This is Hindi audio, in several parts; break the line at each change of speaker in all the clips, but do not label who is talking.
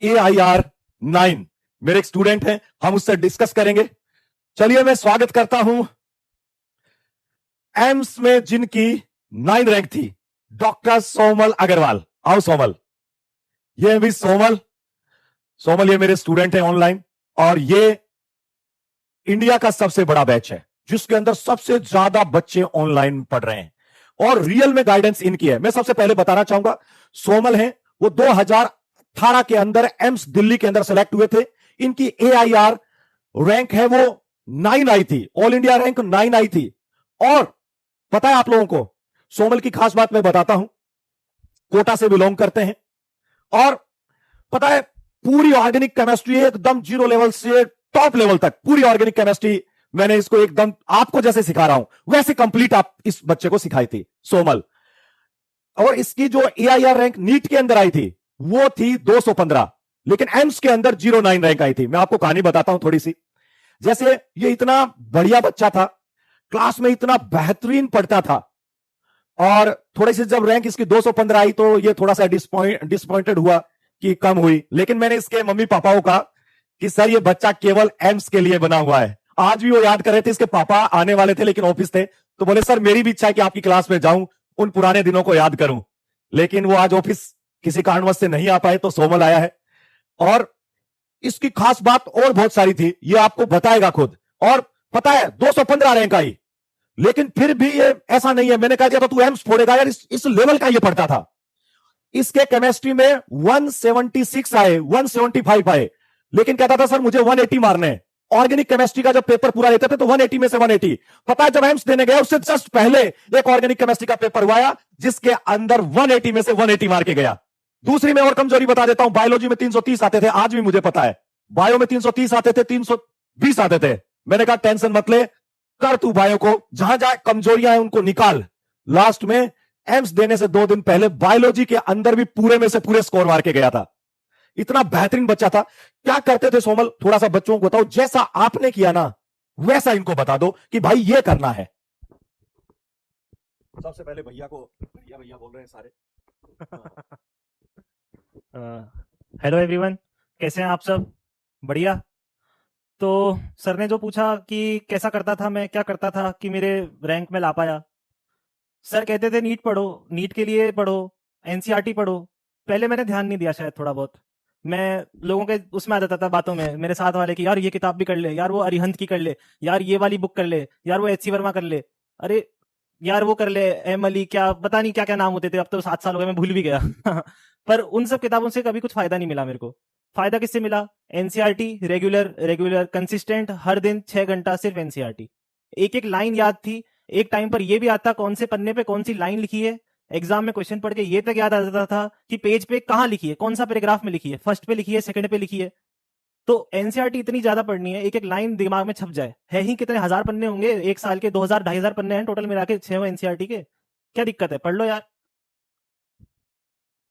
AIR-9 मेरे एक स्टूडेंट हैं, हम उससे डिस्कस करेंगे। चलिए मैं स्वागत करता हूं एम्स में जिनकी 9 रैंक थी, डॉक्टर सोमल अग्रवाल। आओ सोमल। ये भी सोमल ये मेरे स्टूडेंट हैं ऑनलाइन, और ये इंडिया का सबसे बड़ा बैच है जिसके अंदर सबसे ज्यादा बच्चे ऑनलाइन पढ़ रहे हैं, और रियल में गाइडेंस इनकी है। मैं सबसे पहले बताना चाहूंगा, सोमल हैं वो 2018 के अंदर एम्स दिल्ली के अंदर सेलेक्ट हुए थे। इनकी AIR रैंक है वो 9 आई थी, ऑल इंडिया रैंक 9 आई थी। और पता है आप लोगों को सोमल की खास बात मैं बताता हूं, कोटा से बिलोंग करते हैं, और पता है पूरी ऑर्गेनिक केमिस्ट्री एकदम जीरो लेवल से टॉप लेवल तक पूरी ऑर्गेनिक केमिस्ट्री मैंने इसको एकदम आपको जैसे सिखा रहा हूं वैसे कंप्लीट आप इस बच्चे को सिखाई थी सोमल। और इसकी जो AIR रैंक नीट के अंदर आई थी वो थी 215, लेकिन एम्स के अंदर 09 रैंक आई थी। मैं आपको कहानी बताता हूं थोड़ी सी। जैसे ये इतना बढ़िया बच्चा था, क्लास में इतना बेहतरीन पढ़ता था, और थोड़ी सी जब रैंक इसकी 215 आई तो ये थोड़ा सा डिसपॉइंटेड हुआ कि कम हुई। लेकिन मैंने इसके मम्मी पापा को कहा कि सर ये बच्चा केवल एम्स के लिए बना हुआ है। आज भी वो याद कर रहे थे, इसके पापा आने वाले थे लेकिन ऑफिस थे, तो बोले सर मेरी भी इच्छा है कि आपकी क्लास में जाऊं, उन पुराने दिनों को याद करूं। लेकिन वो आज ऑफिस किसी कारणवश से नहीं आ पाए, तो सोमल आया है। और इसकी खास बात और बहुत सारी थी, ये आपको बताएगा खुद। और पता है 215 रैंक आई, लेकिन फिर भी ये ऐसा नहीं है। मैंने कहा कि तो तू एम्स फोड़ेगा यार, इस लेवल का ये पढ़ता था। इसके केमिस्ट्री में 176 आए, 175 आए, लेकिन कहता था सर मुझे 180 मारने हैं। ऑर्गेनिक केमिस्ट्री का जब पेपर पूरा लेते थे तो 180 में से 180। पता है जब एम्स देने गया उससे जस्ट पहले एक ऑर्गेनिक केमिस्ट्री का पेपर हुआ जिसके अंदर 180 में से 180 मार के गया। दूसरी में और कमजोरी बता देता हूं, बायोलॉजी में 330 आते थे, आज भी मुझे पता है। बायो में 330 आते थे, 320 आते थे। मैंने कहा टेंशन मत ले, कर तू बायो को, जहां जहां कमजोरियां हैं उनको निकाल। लास्ट में एम्स देने से 2 दिन पहले बायोलॉजी के अंदर भी पूरे में से पूरे स्कोर मार के गया था। इतना बेहतरीन बच्चा था। क्या करते थे सोमल, थोड़ा सा बच्चों को बताओ, जैसा आपने किया ना वैसा इनको बता दो कि भाई ये करना है। सबसे पहले भैया को भैया भैया बोल रहे हैं सारे।
हेलो एवरीवन, कैसे हैं आप सब? बढ़िया। तो सर ने जो पूछा कि कैसा करता था मैं, क्या करता था कि मेरे रैंक में ला पाया। सर कहते थे नीट पढ़ो, नीट के लिए पढ़ो, NCERT पढ़ो। पहले मैंने ध्यान नहीं दिया शायद थोड़ा बहुत। मैं लोगों के उसमें आ जाता था बातों में, मेरे साथ वाले कि यार ये किताब भी कर ले, यार वो अरिहंत की कर ले, यार ये वाली बुक कर ले, यार वो HC वर्मा कर ले, अरे यार वो कर ले, M अली, क्या पता नहीं क्या क्या नाम होते थे, अब तो 7 साल हो गए मैं भूल भी गया। पर उन सब किताबों से कभी कुछ फायदा नहीं मिला मेरे को। फायदा किससे मिला? NCERT, रेगुलर कंसिस्टेंट, हर दिन 6 घंटा सिर्फ NCERT। एक एक लाइन याद थी। एक टाइम पर ये भी आता कौन से पन्ने पे कौन सी लाइन लिखी है। एग्जाम में क्वेश्चन पढ़ के ये तक याद आ जाता था कि पेज पे कहाँ लिखी है, कौन सा पैराग्राफ में लिखी है, फर्स्ट पे लिखी है, सेकंड पे लिखी है। तो NCERT इतनी ज्यादा पढ़नी है, एक एक लाइन दिमाग में छप जाए। है ही कितने 1000 पन्ने होंगे एक साल के, 2000 2500 पन्ने हैं टोटल मिला के 6 NCERT के। क्या दिक्कत है, पढ़ लो यार।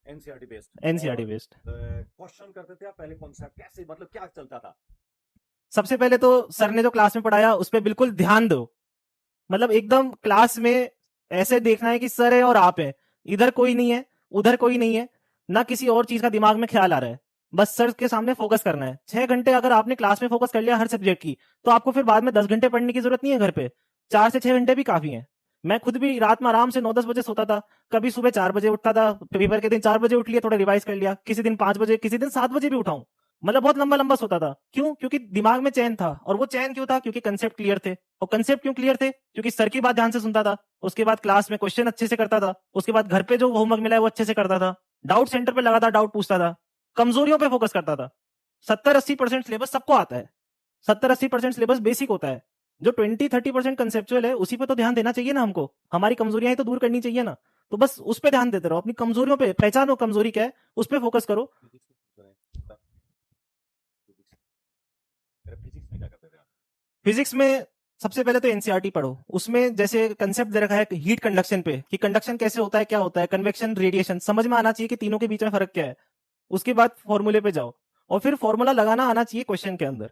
NCERT based,
NCERT based
question करते थे आप पहले, कॉन्सेप्ट कैसे, मतलब क्या चलता था?
सबसे पहले तो सर ने जो क्लास में पढ़ाया उस पर बिल्कुल ध्यान दो। मतलब एकदम क्लास में ऐसे देखना है कि सर है और आप है, इधर कोई नहीं है, उधर कोई नहीं है, ना किसी और चीज का दिमाग में ख्याल आ रहा है, बस सर के सामने फोकस करना है। 6 घंटे अगर आपने क्लास में फोकस कर लिया हर सब्जेक्ट की, तो आपको फिर बाद में 10 घंटे पढ़ने की जरूरत नहीं है घर पे। 4 से 6 घंटे भी काफी है। मैं खुद भी रात में आराम से 9-10 बजे सोता था, कभी सुबह 4 बजे उठता था, पेपर के दिन 4 बजे उठ लिया, थोड़ा रिवाइज कर लिया, किसी दिन 5 बजे, किसी दिन 7 बजे भी उठाऊं। मतलब बहुत लंबा लंबा सोता था। क्यों? क्योंकि दिमाग में चैन था। और वो चैन क्यों था? क्योंकि कंसेप्ट क्लियर थे। और कंसेप्ट क्यों क्लियर थे? क्योंकि सर की बात ध्यान से सुनता था, उसके बाद क्लास में क्वेश्चन अच्छे से करता था, उसके बाद घर पे जो होमवर्क मिला है वो अच्छे से करता था, डाउट सेंटर पे लगातार डाउट पूछता था, कमजोरियों पे फोकस करता था। 70-80% सिलेबस सबको आता है, 70-80% सिलेबस बेसिक होता है। जो 20-30% कंसेप्चुअल है उसी पे तो ध्यान देना चाहिए ना हमको। हमारी कमजोरियां ही तो दूर करनी चाहिए ना। तो बस उस पे ध्यान देते रहो, अपनी कमजोरियों पे पहचानो, कमजोरी क्या है उस पे फोकस करो। फिजिक्स में सबसे पहले तो NCERT पढ़ो। उसमें जैसे कंसेप्ट दे रखा है हीट कंडक्शन पे, कि कंडक्शन कैसे होता है, क्या होता है, कन्वेक्शन, रेडिएशन, समझ में आना चाहिए कि तीनों के बीच में फर्क क्या है। उसके बाद फॉर्मूले पे जाओ, और फिर फॉर्मूला लगाना आना चाहिए क्वेश्चन के अंदर।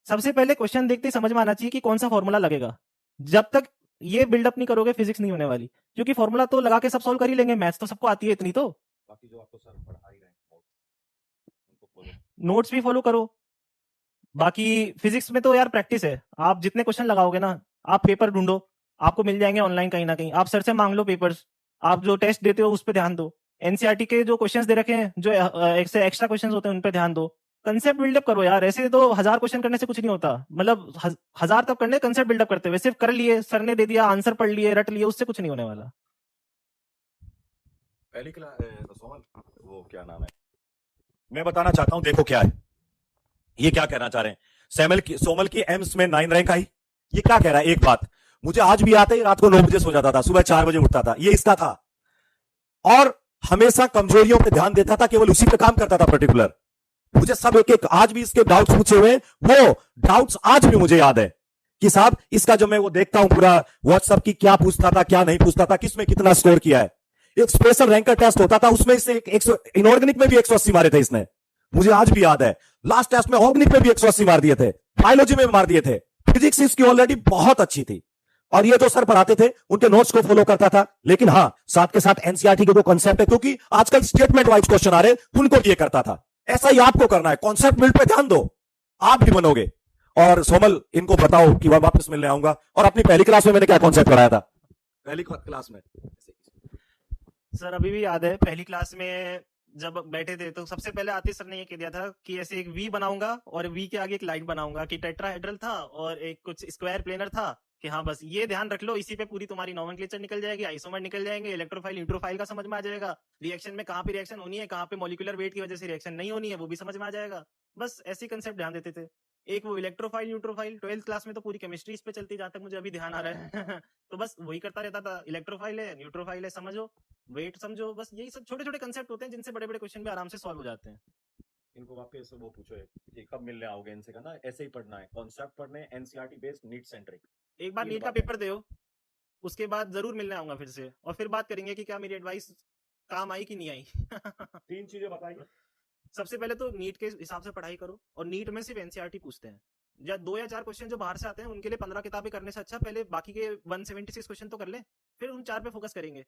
सबसे पहले क्वेश्चन देखते ही समझ में आना चाहिए कि कौन सा फॉर्मूला लगेगा। जब तक ये बिल्डअप नहीं करोगे फिजिक्स नहीं होने वाली, क्योंकि फॉर्मूला तो लगा के सब सॉल्व कर ही लेंगे, मैथ्स तो सबको आती है इतनी। तो
बाकी जो आपको सर पढ़ा ही रहे हैं उनको बोलो
नोट्स भी फॉलो करो। बाकी फिजिक्स में तो यार प्रैक्टिस है, आप जितने क्वेश्चन लगाओगे ना, आप पेपर ढूंढो, आपको मिल जाएंगे ऑनलाइन कहीं ना कहीं, आप सर से मांग लो पेपर्स, आप जो टेस्ट देते हो उस पर ध्यान दो, एनसीईआरटी के जो क्वेश्चंस दे रखे हैं, जो एक से एक्स्ट्रा क्वेश्चंस होते हैं उन पर ध्यान दो, कंसेप्ट बिल्डअप करो यार। ऐसे तो 1000 क्वेश्चन करने से कुछ नहीं होता, मतलब 1000 तक करने, कंसेप्ट बिल्डअप करते हुए सिर्फ कर लिए, सर ने दे दिया, आंसर पढ़ लिए, रट लिए, उससे कुछ नहीं होने वाला।
पहली क्लास सोमल, वो क्या नाम है, मैं बताना चाहता हूं, देखो क्या है ये, क्या कहना चाह रहे हैं। सोमल की एम्स में 9 रैंक आई, ये क्या कह रहा है। एक बात मुझे आज भी आता है, रात को 9 बजे सो जाता था, सुबह 4 बजे उठता था, ये इसका था, और हमेशा कमजोरियों पे ध्यान देता था, केवल उसी पे काम करता था पर्टिकुलर। मुझे सब एक एक आज भी इसके डाउट्स पूछे हुए, वो डाउट्स आज भी मुझे याद है कि साहब इसका जो मैं वो देखता हूं पूरा व्हाट्सएप की, क्या पूछता था क्या नहीं पूछता था, किसमें कितना स्कोर किया है। एक स्पेशल रैंकर टेस्ट होता था, उसमें इसने इनऑर्गेनिक में भी 180 मारे थे इसने, मुझे आज भी याद है। लास्ट टेस्ट में ऑर्गेनिक में भी 180 मार दिए थे, बायोलॉजी में भी मार दिए थे, फिजिक्स इसकी ऑलरेडी बहुत अच्छी थी, और ये जो सर पढ़ाते थे उनके नोट्स को फॉलो करता था। लेकिन हाँ, साथ के साथ एनसीईआरटी के जो कॉन्सेप्ट है, क्योंकि आजकल स्टेटमेंट वाइज क्वेश्चन आ रहे, उनको ये करता था। ऐसा ही आपको करना है, कॉन्सेप्ट बिल्ड पे ध्यान दो, आप भी बनोगे। और सोमल इनको बताओ कि मैं वापस मिलने आऊंगा, और अपनी पहली क्लास में मैंने क्या कॉन्सेप्ट पढ़ाया था, पहली क्लास में।
सर अभी भी याद है, पहली क्लास में जब बैठे थे तो सबसे पहले आतिश सर ने ये कह दिया था कि ऐसे एक वी बनाऊंगा और वी के आगे एक लाइन बनाऊंगा, कि टेट्राहेड्रल था और एक कुछ स्क्वायर प्लेनर था, कि हाँ बस ये ध्यान रख लो, इसी पे पूरी तुम्हारी नोमेनक्लेचर निकल जाएगी, आइसोमर निकल जाएंगे, इलेक्ट्रोफाइल न्यूट्रोफाइल का समझ में आ जाएगा, रिएक्शन में कहाँ पे रिएक्शन होनी है, कहाँ पे मॉलिक्यूलर वेट की वजह से रिएक्शन नहीं होनी है, वो भी समझ में आ जाएगा। बस ऐसे कंसेप्ट ध्यान देते थे। एक वो इलेक्ट्रोफाइल न्यूट्रोफाइल 12th क्लास में तो पूरी केमिस्ट्री इस पे चलती, जहां तक मुझे अभी ध्यान आ रहा है तो बस वही करता रहता था, इलेक्ट्रोफाइल है, न्यूट्रोफाइल है, समझो, वेट समझो, बस यही सब छोटे छोटे कंसेप्ट होते हैं जिनसे बड़े बड़े क्वेश्चन भी आराम से सॉल्व हो जाते हैं।
इनको वापस वो पूछो कि कब मिलने आओगे इनसे, कहना ऐसे ही पढ़ना है, कॉन्सेप्ट पढ़ने, एनसीईआरटी बेस्ड, नीट सेंट्रिक।
एक बार नीट का पेपर दो, उसके बाद जरूर मिलने आऊंगा फिर से, और फिर बात करेंगे कि क्या मेरी एडवाइस काम आई कि नहीं आई
3 चीजें बताइए।
सबसे पहले तो नीट के हिसाब से पढ़ाई करो, और नीट में सिर्फ एनसीईआरटी पूछते हैं, या 2 या 4 क्वेश्चन जो बाहर से आते हैं उनके लिए 15 किताबें करने से अच्छा पहले बाकी के 176 क्वेश्चन तो कर ले, फिर उन 4 पे फोकस करेंगे।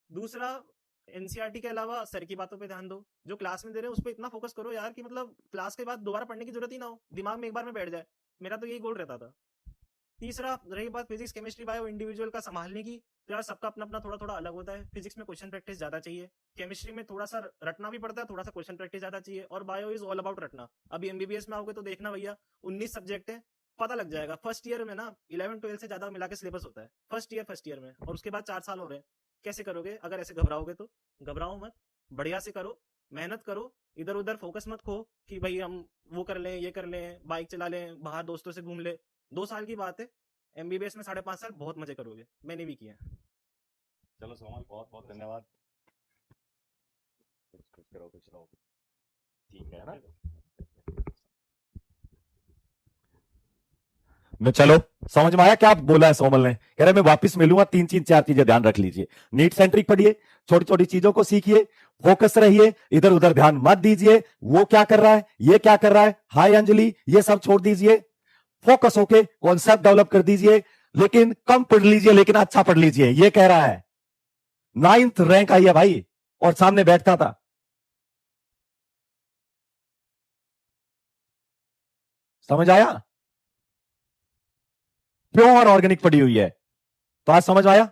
दूसरा, एनसीईआरटी के अलावा सर की बातों पे ध्यान दो, जो क्लास में दे रहे हैं उस पर इतना फोकस करो यार कि मतलब क्लास के बाद दोबारा पढ़ने की जरूरत ही ना हो, दिमाग में एक बार में बैठ जाए, मेरा तो यही गोल रहता था। तीसरा, रही बात फिजिक्स केमिस्ट्री बायो इंडिविजुअल का संभालने की, तो यार सबका अपना अपना थोड़ा थोड़ा अलग होता है, फिजिक्स में क्वेश्चन प्रैक्टिस ज्यादा चाहिए, केमिस्ट्री में थोड़ा सा रटना भी पड़ता है, थोड़ा सा क्वेश्चन प्रैक्टिस ज्यादा चाहिए, और बायो इज ऑल अबाउट रटना। अभी एमबीबीएस में आओगे तो देखना भैया, 19 सब्जेक्ट है, पता लग जाएगा। फर्स्ट ईयर में ना 11-12 से ज्यादा मिला के सिलेबस होता है, फर्स्ट ईयर में, और उसके बाद 4 साल हो रहे हैं। कैसे करोगे अगर ऐसे घबराओगे तो? घबराओ मत, बढ़िया से करो, मेहनत करो, इधर उधर फोकस मत खो कि भाई हम वो कर लें, ये कर लें, बाइक चला लें, बाहर दोस्तों से घूम ले। 2 साल की बात है, एमबीबीएस में 5.5 साल बहुत मजे करोगे, मैंने भी किया।
चलो सोमल, बहुत बहुत धन्यवाद। कुछ करो, कुछ रहो, ठीक है ना। मैं चलो, समझ में आया क्या बोला है सोमल ने, कह रहे मैं वापस मिलूंगा, 3-4 चीजें ध्यान रख लीजिए, नीट सेंट्रिक पढ़िए, छोटी छोटी चीजों को सीखिए, फोकस रहिए, इधर उधर ध्यान मत दीजिए, वो क्या कर रहा है, ये क्या कर रहा है, हाय अंजलि, ये सब छोड़ दीजिए, फोकस होके कॉन्सेप्ट डेवलप कर दीजिए, लेकिन कम पढ़ लीजिए लेकिन अच्छा पढ़ लीजिए, ये कह रहा है। 9th रैंक आई है भाई, और सामने बैठता था। समझ आया? प्योर ऑर्गेनिक पड़ी हुई है, तो आज समझ आया।